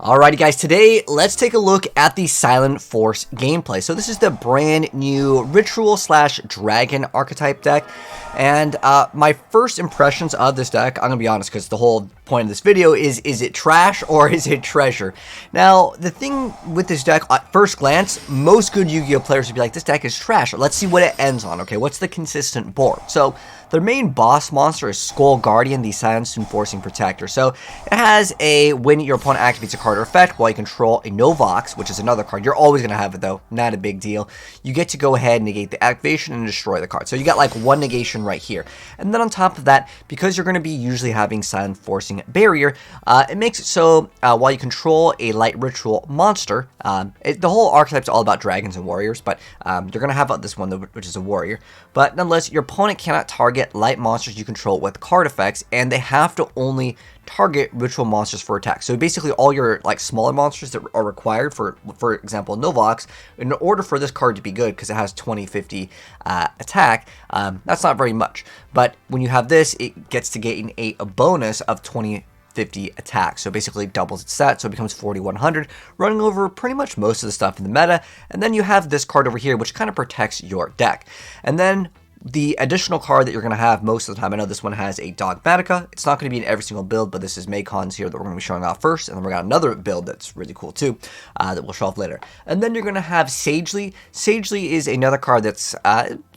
Alrighty guys, today let's take a look at the Silenforc gameplay. So this is the brand new Ritual / Dragon archetype deck, and my first impressions of this deck, I'm gonna be honest because the whole point of this video is it trash or is it treasure? Now the thing with this deck, at first glance, most good Yu-Gi-Oh players would be like, this deck is trash. Let's see what it ends on. Okay, what's the consistent board? So their main boss monster is Skull Guardian, the Silence Enforcing Protector. So it has a when your opponent activates a card or effect while you control a Novox, which is another card. You're always going to have it though, not a big deal. You get to go ahead and negate the activation and destroy the card. So you got like one negation right here. And then on top of that, because you're going to be usually having Silent Forcing Barrier, it makes it so while you control a light ritual monster, the whole archetype is all about dragons and warriors, but you're going to have this one which is a warrior. But nonetheless, your opponent cannot target light monsters you control with card effects, and they have to only target ritual monsters for attack. So basically all your like smaller monsters that are required for example Novox, in order for this card to be good, because it has 20-50 attack, that's not very much. But when you have this, it gets to gain a bonus of 20-50 attack, so basically doubles its stat, so it becomes 4100, running over pretty much most of the stuff in the meta. And then you have this card over here, which kind of protects your deck. And then the additional card that you're going to have most of the time, I know this one has a Dogmatica. It's not going to be in every single build, but this is Maycon's here that we're going to be showing off first, and then we got another build that's really cool too, that we'll show off later. And then you're going to have Sagely. Sagely is another card that's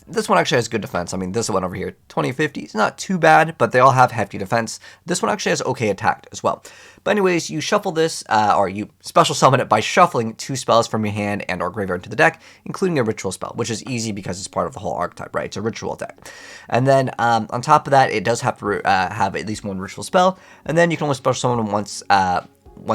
this one actually has good defense. I mean, this one over here, 20-50, it's not too bad, but they all have hefty defense. This one actually has okay attack as well. But anyways, you shuffle this, or you special summon it by shuffling 2 spells from your hand and or graveyard into the deck, including a ritual spell, which is easy because it's part of the whole archetype, right? It's a ritual deck. And then on top of that, it does have to have at least 1 ritual spell, and then you can only special summon once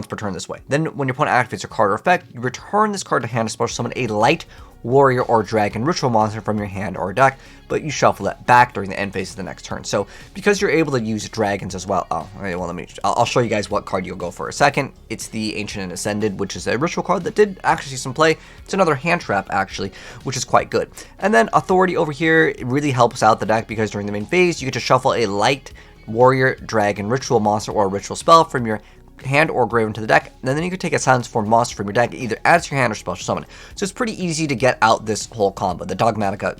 per turn this way. Then when your opponent activates a card or effect, you return this card to hand to special summon a light warrior or dragon ritual monster from your hand or deck, but you shuffle it back during the end phase of the next turn. So because you're able to use dragons as well, I'll show you guys what card you'll go for a second. It's the Ancient and Ascended, which is a ritual card that did actually see some play. It's another hand trap actually, which is quite good. And then Authority over here, it really helps out the deck because during the main phase you get to shuffle a light warrior dragon ritual monster or ritual spell from your hand or grave into the deck, and then you can take a Silenceforc monster from your deck, either add to your hand or special summon it. So it's pretty easy to get out this whole combo. The Dogmatica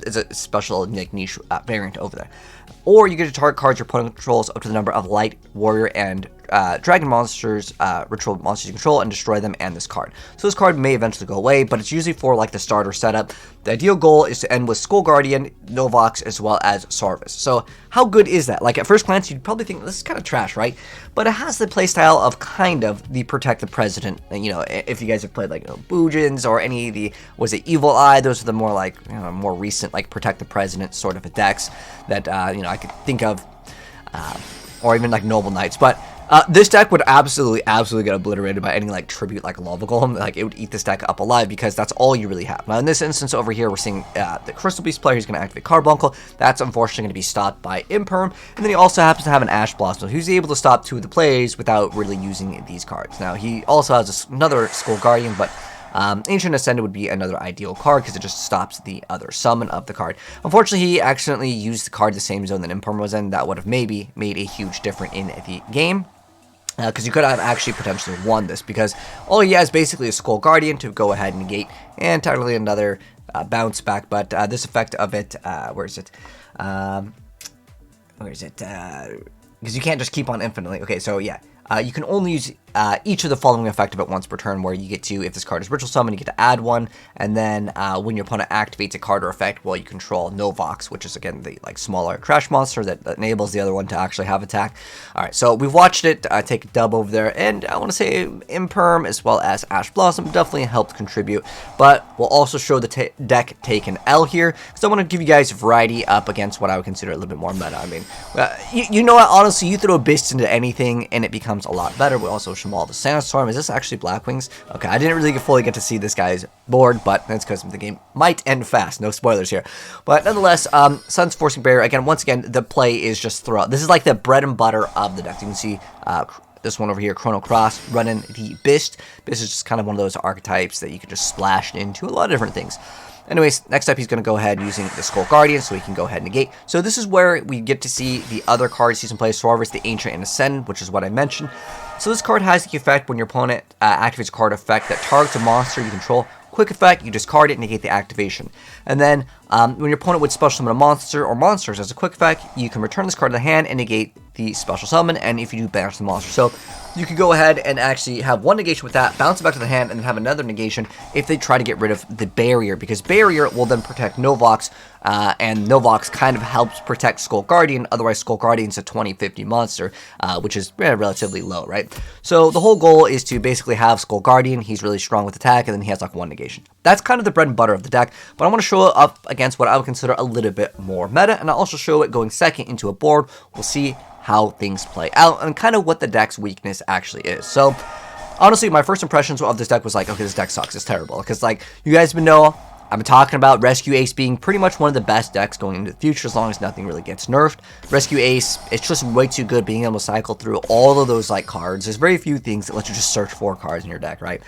is a special niche variant over there. Or you get to target cards your opponent controls up to the number of light warrior and dragon monsters, ritual monsters you control, and destroy them and this card. So this card may eventually go away, but it's usually for like the starter setup. The ideal goal is to end with Skull Guardian, Novox, as well as Sarvis. So how good is that? Like at first glance, you'd probably think this is kind of trash, right? But it has the playstyle of kind of the Protect the President. You know, if you guys have played like Boojins or any of the, was it Evil Eye? Those are the more like, more recent like Protect the President sort of decks that I could think of, or even like Noble Knights. But this deck would absolutely get obliterated by any like tribute like Lava Golem. Like it would eat this deck up alive because that's all you really have. Now in this instance over here, we're seeing the Crystal Beast player who's going to activate Carbuncle. That's unfortunately going to be stopped by Imperm. And then he also happens to have an Ash Blossom who's able to stop 2 of the plays without really using these cards. Now he also has another Skull Guardian, but Ancient Ascended would be another ideal card because it just stops the other summon of the card. Unfortunately, he accidentally used the card the same zone that Imperm was in. That would have maybe made a huge difference in the game. Because you could have actually potentially won this, because all he has basically is Skull Guardian to go ahead and negate, and technically another bounce back, but this effect of it, where is it? Because you can't just keep on infinitely. Okay, so yeah. You can only use each of the following effect of it once per turn, where you get to, if this card is ritual summon, you get to add 1, and then when your opponent activates a card or effect, well, you control Novox, which is again the like smaller trash monster that enables the other one to actually have attack. Alright, so we've watched it take a dub over there, and I want to say Imperm as well as Ash Blossom definitely helped contribute, but we'll also show the deck take an L here, because I want to give you guys variety up against what I would consider a little bit more meta. I mean, you know what, honestly, you throw Abyss into anything and it becomes a lot better. We also Shamal the Sandstorm. Is this actually Blackwings? Okay, I didn't really fully get to see this guy's board, but that's because the game might end fast. No spoilers here. But nonetheless, Silence Forcing Barrier, again, once again, the play is just throw out. This is like the bread and butter of the deck. You can see this one over here, Chrono Cross, running the Bist. Bist is just kind of one of those archetypes that you can just splash into a lot of different things. Anyways, next up he's going to go ahead using the Skull Guardian, so he can go ahead and negate. So this is where we get to see the other cards he's in play. So the Ancient and Ascendant, which is what I mentioned. So this card has the effect when your opponent activates a card effect that targets a monster you control. Quick effect, you discard it, negate the activation. And then when your opponent would special summon a monster or monsters as a quick effect, you can return this card to the hand and negate the special summon, and if you do, banish the monster. So you could go ahead and actually have one negation with that, bounce it back to the hand, and then have another negation if they try to get rid of the barrier, because barrier will then protect Novox, and Novox kind of helps protect Skull Guardian. Otherwise, Skull Guardian's a 20-50 monster, which is relatively low, right? So the whole goal is to basically have Skull Guardian. He's really strong with attack, and then he has like one negation. That's kind of the bread and butter of the deck, but I want to show it up against what I would consider a little bit more meta, and I'll also show it going second into a board. We'll see how things play out and kind of what the deck's weakness actually is. So honestly, my first impressions of this deck was like, okay, this deck sucks, it's terrible, because like you guys know, I've been talking about Rescue Ace being pretty much one of the best decks going into the future as long as nothing really gets nerfed. Rescue Ace, it's just way too good being able to cycle through all of those like cards. There's very few things that let you just search for cards in your deck, right?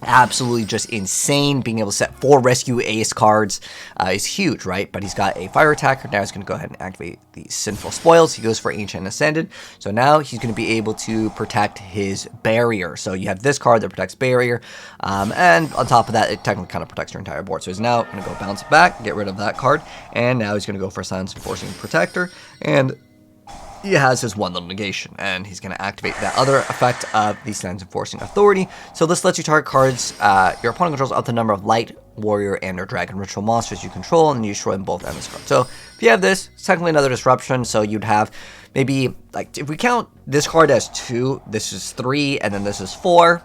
Absolutely just insane. Being able to set 4 Rescue Ace cards is huge, right? But he's got a fire attacker. Now he's going to go ahead and activate the Sinful Spoils. He goes for Ancient and Ascended. So now he's going to be able to protect his barrier. So you have this card that protects barrier. And on top of that, it technically kind of protects your entire board. So he's now going to go bounce it back, get rid of that card. And now he's going to go for Silenceforc Protector. And he has his one little negation, and he's going to activate that other effect of the Silenceforc Authority. So this lets you target cards your opponent controls up to the number of light, warrior, and or dragon ritual monsters you control, and you destroy them both on this card. So if you have this, it's technically another disruption. So you'd have maybe, like, if we count this card as 2, this is 3, and then this is 4.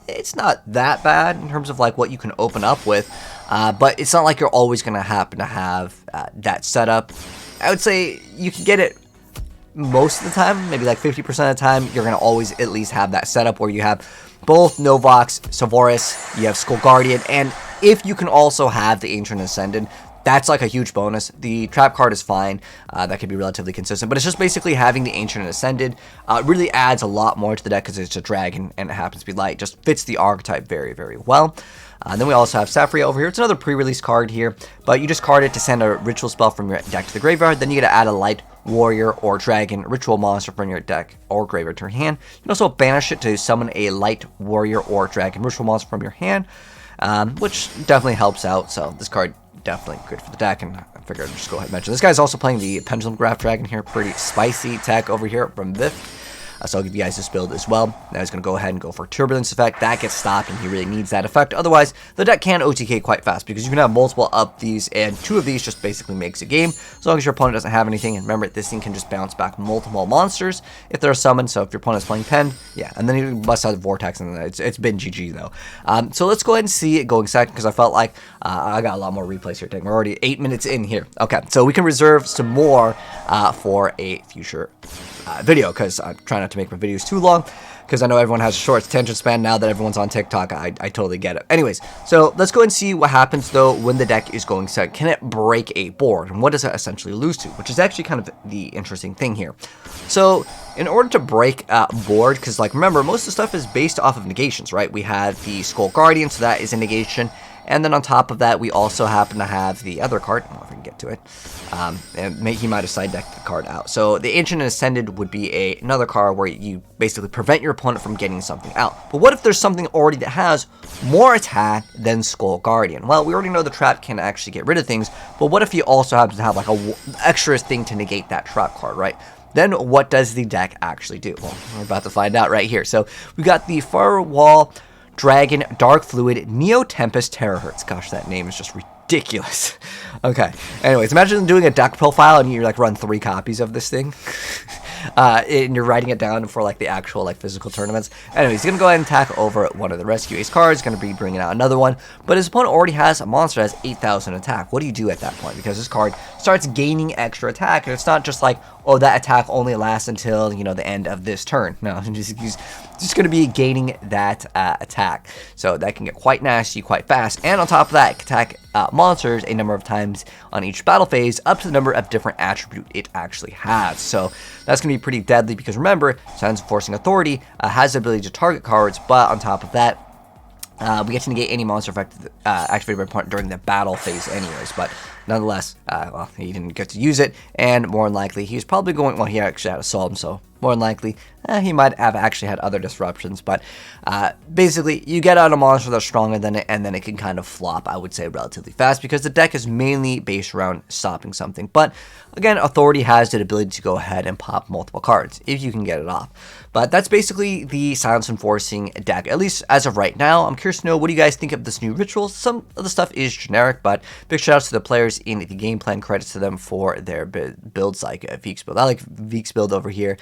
It's not that bad in terms of like what you can open up with, but it's not like you're always going to happen to have that setup. I would say you can get it most of the time, maybe like 50% of the time, you're going to always at least have that setup where you have both Novox, Savoris, you have Skull Guardian, and if you can also have the Ancient Ascendant, that's like a huge bonus. The trap card is fine, that could be relatively consistent, but it's just basically having the Ancient Ascended really adds a lot more to the deck because it's a dragon and it happens to be light. Just fits the archetype very, very well. Then we also have Saphria over here. It's another pre-release card here, but you just card it to send a ritual spell from your deck to the graveyard. Then you get to add a light, warrior, or dragon ritual monster from your deck or graveyard to your hand. You can also banish it to summon a light, warrior, or dragon ritual monster from your hand, which definitely helps out. So this card definitely good for the deck, and I figured I'd just go ahead and mention. This guy's also playing the Pendulum Graph Dragon here. Pretty spicy tech over here from Vif. So I'll give you guys this build as well. Now he's going to go ahead and go for Turbulence effect. That gets stopped, and he really needs that effect. Otherwise, the deck can OTK quite fast because you can have multiple up these, and 2 of these just basically makes a game. As long as your opponent doesn't have anything. And remember, this thing can just bounce back multiple monsters if they're summoned. So if your opponent's playing Pen, yeah. And then he busts out the Vortex, and it's been GG though. So let's go ahead and see it going second because I felt like I got a lot more replays here. We're already 8 minutes in here. Okay, so we can reserve some more for a future video because I'm trying not to make my videos too long because I know everyone has a short attention span now that everyone's on TikTok. I totally get it. Anyways, so let's go and see what happens though when the deck is going second. Can it break a board, and what does it essentially lose to, which is actually kind of the interesting thing here. So in order to break a board, because like remember, most of the stuff is based off of negations, right? We had the Skull Guardian, so that is a negation. And then on top of that, we also happen to have the other card. I don't know if I can get to it. And he might have side decked the card out. So the Ancient Ascended would be another card where you basically prevent your opponent from getting something out. But what if there's something already that has more attack than Skull Guardian? Well, we already know the trap can actually get rid of things. But what if he also happens to have like a extra thing to negate that trap card, right? Then what does the deck actually do? Well, we're about to find out right here. So we got the Firewall Dragon, Dark Fluid, Neo Tempest, Terahertz. Gosh, that name is just ridiculous. Okay. Anyways, imagine doing a deck profile and you like run 3 copies of this thing. And you're writing it down for like the actual like physical tournaments. Anyways, he's gonna go ahead and attack over one of the Rescue Ace cards. Gonna be bringing out another one, but his opponent already has a monster that has 8,000 attack. What do you do at that point? Because this card starts gaining extra attack, and it's not just like, oh, that attack only lasts until, you know, the end of this turn. No, he's just going to be gaining that attack. So that can get quite nasty, quite fast. And on top of that, it can attack monsters a number of times on each battle phase, up to the number of different attributes it actually has. So that's going to be pretty deadly because remember, Silenceforc Authority has the ability to target cards, but on top of that, We get to negate any monster effect activated by opponent during the battle phase anyways, but nonetheless, well, he didn't get to use it, and more than likely, he's probably going, well, he actually had Assault, so more than likely, he might have actually had other disruptions, but basically, you get out a monster that's stronger than it, and then it can kind of flop, I would say, relatively fast, because the deck is mainly based around stopping something, but again, Authority has the ability to go ahead and pop multiple cards, if you can get it off. But that's basically the Silence Enforcing deck, at least as of right now. I'm curious to know, what do you guys think of this new ritual? Some of the stuff is generic, but big shout outs to the players in the game plan, credits to them for their builds, like Veek's build. I like Veek's build over here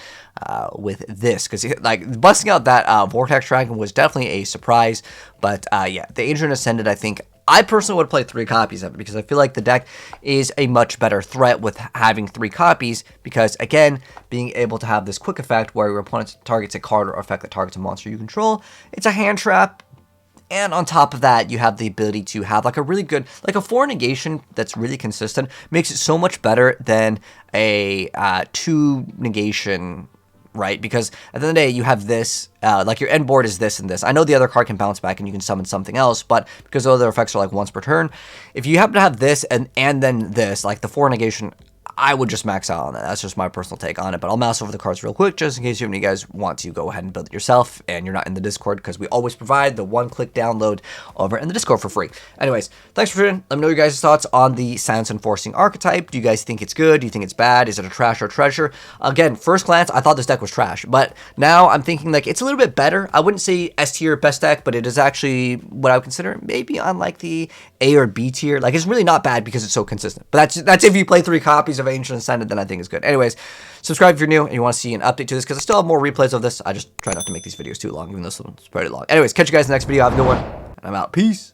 with this, because like busting out that Vortex Dragon was definitely a surprise, but yeah, the Ancient Ascended, I think, I personally would play 3 copies of it, because I feel like the deck is a much better threat with having 3 copies, because again, being able to have this quick effect where your opponent targets a card or effect that targets a monster you control, it's a hand trap, and on top of that, you have the ability to have like a really good, like a 4 negation that's really consistent, makes it so much better than a 2 negation, right? Because at the end of the day, you have this, like your end board is this and this. I know the other card can bounce back and you can summon something else, but because the other effects are like once per turn, if you happen to have this and then this, like the 4 negation, I would just max out on that. That's just my personal take on it, but I'll mouse over the cards real quick just in case you guys want to go ahead and build it yourself and you're not in the Discord, because we always provide the 1-click download over in the Discord for free. Anyways, thanks for tuning. Let me know your guys' thoughts on the Silence Enforcing archetype. Do you guys think it's good? Do you think it's bad? Is it a trash or a treasure? Again, first glance, I thought this deck was trash, but now I'm thinking like it's a little bit better. I wouldn't say S tier best deck, but it is actually what I would consider maybe on like the A or B tier. Like it's really not bad because it's so consistent. But that's if you play 3 copies of Ancient Ascended, then I think it's good. Anyways, subscribe if you're new and you want to see an update to this, because I still have more replays of this. I just try not to make these videos too long, even though this one's pretty long. Anyways, catch you guys in the next video. Have a good one, and I'm out. Peace.